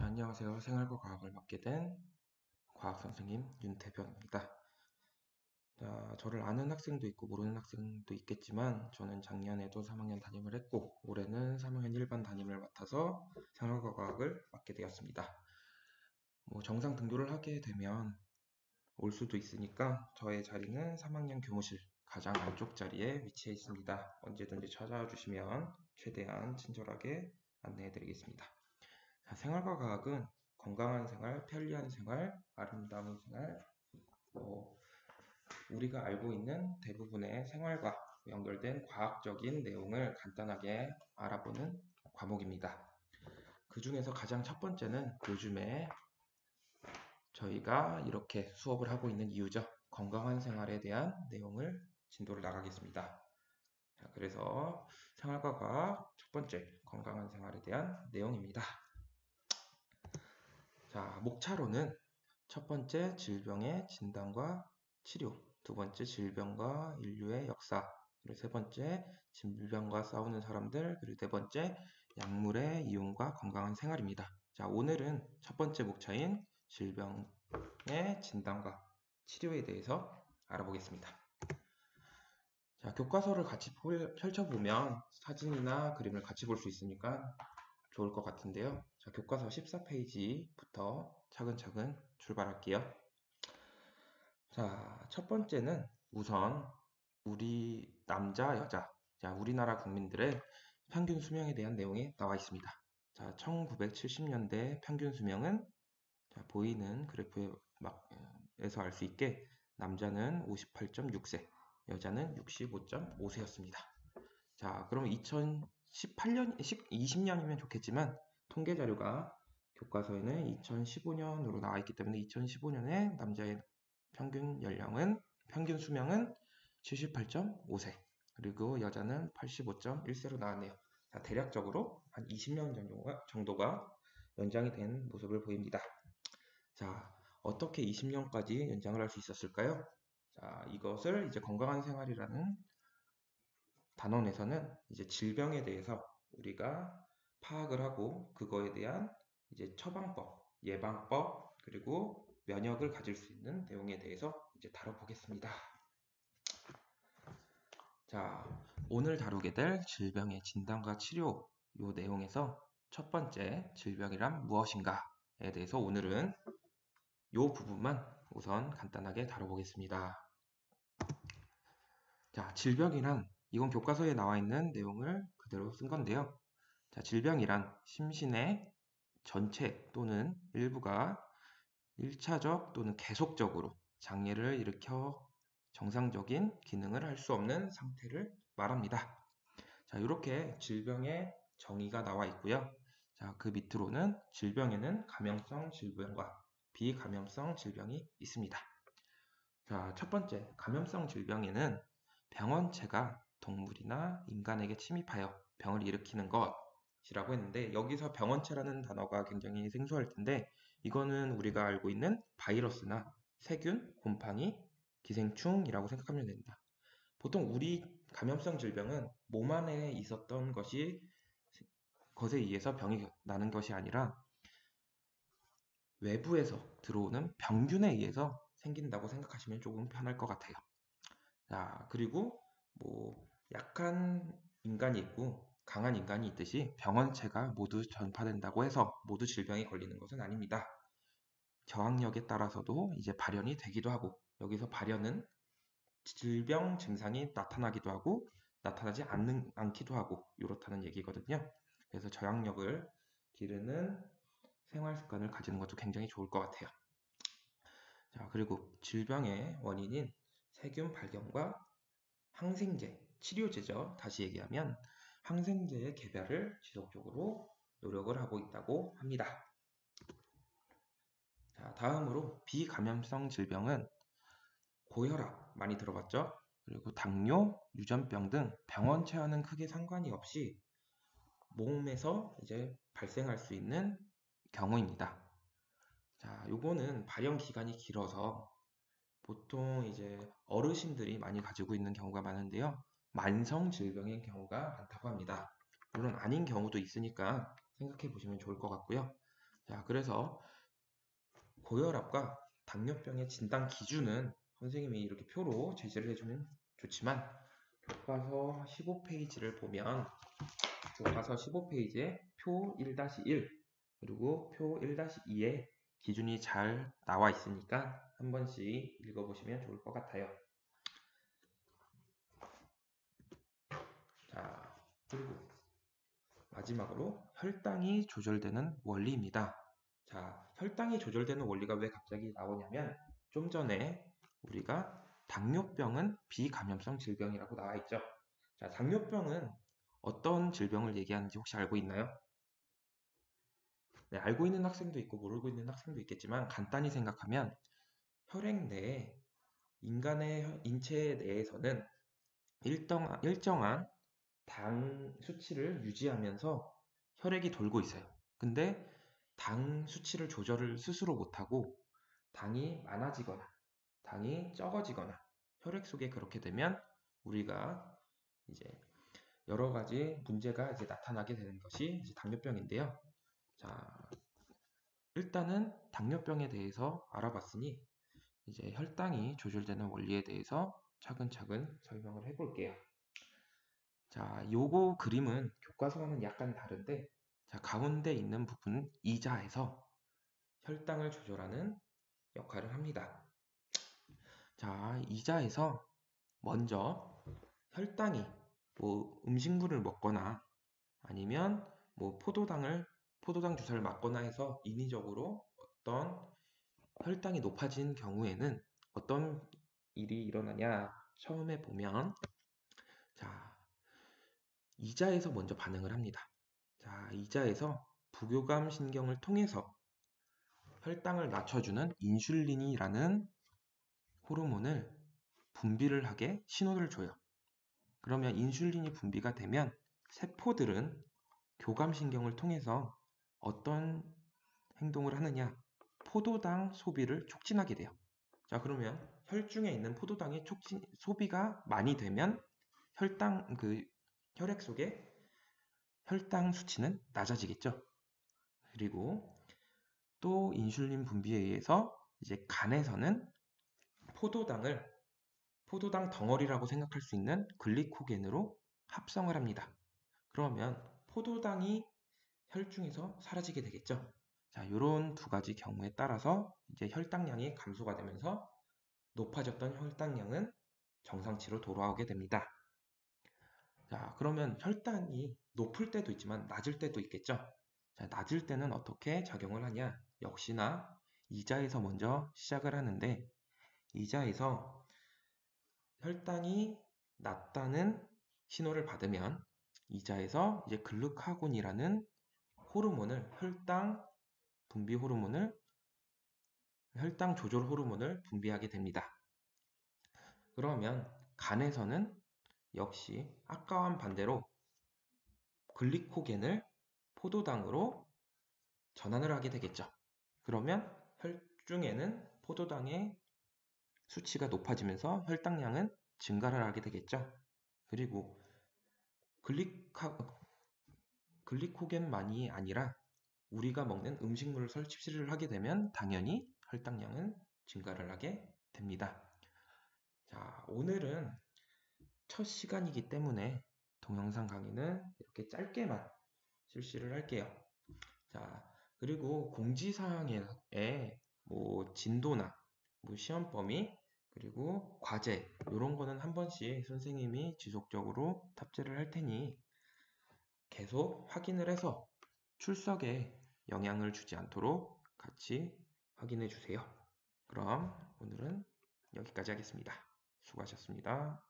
안녕하세요. 생활과 과학을 맡게 된 과학 선생님 윤태변입니다. 저를 아는 학생도 있고 모르는 학생도 있겠지만 저는 작년에도 3학년 담임을 했고 올해는 3학년 1반 담임을 맡아서 생활과 과학을 맡게 되었습니다. 정상 등교를 하게 되면 올 수도 있으니까 저의 자리는 3학년 교무실 가장 안쪽 자리에 위치해 있습니다. 언제든지 찾아와 주시면 최대한 친절하게 안내해 드리겠습니다. 생활과 과학은 건강한 생활, 편리한 생활, 아름다운 생활, 우리가 알고 있는 대부분의 생활과 연결된 과학적인 내용을 간단하게 알아보는 과목입니다. 그 중에서 가장 첫 번째는 요즘에 저희가 이렇게 수업을 하고 있는 이유죠. 건강한 생활에 대한 내용을 진도를 나가겠습니다. 그래서 생활과 과학 첫 번째 건강한 생활에 대한 내용입니다. 목차로는 첫 번째 질병의 진단과 치료, 두 번째 질병과 인류의 역사, 그리고 세 번째 질병과 싸우는 사람들, 그리고 네 번째 약물의 이용과 건강한 생활입니다. 오늘은 첫 번째 목차인 질병의 진단과 치료에 대해서 알아보겠습니다. 교과서를 같이 펼쳐보면 사진이나 그림을 같이 볼 수 있으니까 좋을 것 같은데요. 교과서 14페이지부터 차근차근 출발할게요. 첫 번째는 우선 우리 남자, 여자, 우리나라 국민들의 평균 수명에 대한 내용이 나와 있습니다. 1970년대 평균 수명은 보이는 그래프에서 알 수 있게 남자는 58.6세, 여자는 65.5세였습니다. 그럼 2018년, 20년이면 좋겠지만 통계 자료가 교과서에는 2015년으로 나와 있기 때문에 2015년에 남자의 평균 수명은 78.5세, 그리고 여자는 85.1세로 나왔네요. 대략적으로 한 20년 정도가 연장이 된 모습을 보입니다. 어떻게 20년까지 연장을 할 수 있었을까요? 이것을 이제 건강한 생활이라는 단원에서는 이제 질병에 대해서 우리가 파악을 하고 그거에 대한 이제 처방법, 예방법, 그리고 면역을 가질 수 있는 내용에 대해서 이제 다뤄보겠습니다. 오늘 다루게 될 질병의 진단과 치료 이 내용에서 첫 번째 질병이란 무엇인가에 대해서 오늘은 이 부분만 우선 간단하게 다뤄보겠습니다. 질병이란 이건 교과서에 나와 있는 내용을 그대로 쓴 건데요. 질병이란 심신의 전체 또는 일부가 1차적 또는 계속적으로 장애를 일으켜 정상적인 기능을 할 수 없는 상태를 말합니다. 이렇게 질병의 정의가 나와 있고요. 그 밑으로는 질병에는 감염성 질병과 비감염성 질병이 있습니다. 첫 번째, 감염성 질병에는 병원체가 동물이나 인간에게 침입하여 병을 일으키는 것이라고 했는데 여기서 병원체라는 단어가 굉장히 생소할 텐데 이거는 우리가 알고 있는 바이러스나 세균, 곰팡이, 기생충이라고 생각하면 됩니다. 보통 우리 감염성 질병은 몸 안에 있었던 것에 의해서 병이 나는 것이 아니라 외부에서 들어오는 병균에 의해서 생긴다고 생각하시면 조금 편할 것 같아요. 그리고 약한 인간이 있고 강한 인간이 있듯이 병원체가 모두 전파된다고 해서 모두 질병에 걸리는 것은 아닙니다. 저항력에 따라서도 이제 발현이 되기도 하고 여기서 발현은 질병 증상이 나타나기도 하고 나타나지 않기도 하고 이렇다는 얘기거든요. 그래서 저항력을 기르는 생활 습관을 가지는 것도 굉장히 좋을 것 같아요. 그리고 질병의 원인인 세균 발견과 항생제, 치료제죠. 다시 얘기하면 항생제의 개발을 지속적으로 노력을 하고 있다고 합니다. 다음으로 비감염성 질병은 고혈압 많이 들어봤죠? 그리고 당뇨, 유전병 등 병원체와는 크게 상관이 없이 몸에서 이제 발생할 수 있는 경우입니다. 요거는 발현 기간이 길어서 보통 이제 어르신들이 많이 가지고 있는 경우가 많은데요. 만성 질병인 경우가 많다고 합니다. 물론 아닌 경우도 있으니까 생각해 보시면 좋을 것 같고요. 자, 그래서 고혈압과 당뇨병의 진단 기준은 선생님이 이렇게 표로 제시를 해주면 좋지만 교과서 15페이지를 보면 교과서 15페이지에 표 1-1 그리고 표 1-2에 기준이 잘 나와 있으니까 한 번씩 읽어보시면 좋을 것 같아요. 자, 그리고 마지막으로 혈당이 조절되는 원리입니다. 자, 혈당이 조절되는 원리가 왜 갑자기 나오냐면 좀 전에 우리가 당뇨병은 비감염성 질병이라고 나와 있죠. 자, 당뇨병은 어떤 질병을 얘기하는지 혹시 알고 있나요? 네, 알고 있는 학생도 있고 모르고 있는 학생도 있겠지만 간단히 생각하면 혈액 내에 인간의 인체 내에서는 일정한 당 수치를 유지하면서 혈액이 돌고 있어요. 근데 당 수치를 조절을 스스로 못하고 당이 많아지거나 당이 적어지거나 혈액 속에 그렇게 되면 우리가 이제 여러 가지 문제가 이제 나타나게 되는 것이 이제 당뇨병인데요. 자, 일단은 당뇨병에 대해서 알아봤으니 이제 혈당이 조절되는 원리에 대해서 차근차근 설명을 해볼게요. 자, 요거 그림은 교과서와는 약간 다른데 자, 가운데 있는 부분은 이자에서 혈당을 조절하는 역할을 합니다. 자, 이자에서 먼저 혈당이 뭐 음식물을 먹거나 아니면 뭐 포도당 주사를 맞거나 해서 인위적으로 어떤 혈당이 높아진 경우에는 어떤 일이 일어나냐 처음에 보면 자, 이자에서 먼저 반응을 합니다. 자, 이자에서 부교감 신경을 통해서 혈당을 낮춰주는 인슐린이라는 호르몬을 분비를 하게 신호를 줘요. 그러면 인슐린이 분비가 되면 세포들은 교감신경을 통해서 어떤 행동을 하느냐? 포도당 소비를 촉진하게 돼요. 자, 그러면 혈중에 있는 포도당의 소비가 많이 되면 혈액 속에 혈당 수치는 낮아지겠죠. 그리고 또 인슐린 분비에 의해서 이제 간에서는 포도당 덩어리라고 생각할 수 있는 글리코겐으로 합성을 합니다. 그러면 포도당이 혈중에서 사라지게 되겠죠. 자, 이런 두 가지 경우에 따라서 이제 혈당량이 감소가 되면서 높아졌던 혈당량은 정상치로 돌아오게 됩니다. 자, 그러면 혈당이 높을 때도 있지만 낮을 때도 있겠죠. 자, 낮을 때는 어떻게 작용을 하냐? 역시나 이자에서 먼저 시작을 하는데 이자에서 혈당이 낮다는 신호를 받으면 이자에서 이제 글루카곤이라는 호르몬을 혈당 조절 호르몬을 분비하게 됩니다. 그러면 간에서는 역시 아까와는 반대로 글리코겐을 포도당으로 전환을 하게 되겠죠. 그러면 혈중에는 포도당의 수치가 높아지면서 혈당량은 증가를 하게 되겠죠. 그리고 글리코겐만이 아니라 우리가 먹는 음식물을 섭취를 하게 되면 당연히 혈당량은 증가를 하게 됩니다. 자, 오늘은 첫 시간이기 때문에 동영상 강의는 이렇게 짧게만 실시를 할게요. 자, 그리고 공지사항에 뭐 진도나 뭐 시험 범위 그리고 과제 이런 거는 한 번씩 선생님이 지속적으로 탑재를 할 테니 계속 확인을 해서 출석에 영향을 주지 않도록 같이 확인해 주세요. 그럼 오늘은 여기까지 하겠습니다. 수고하셨습니다.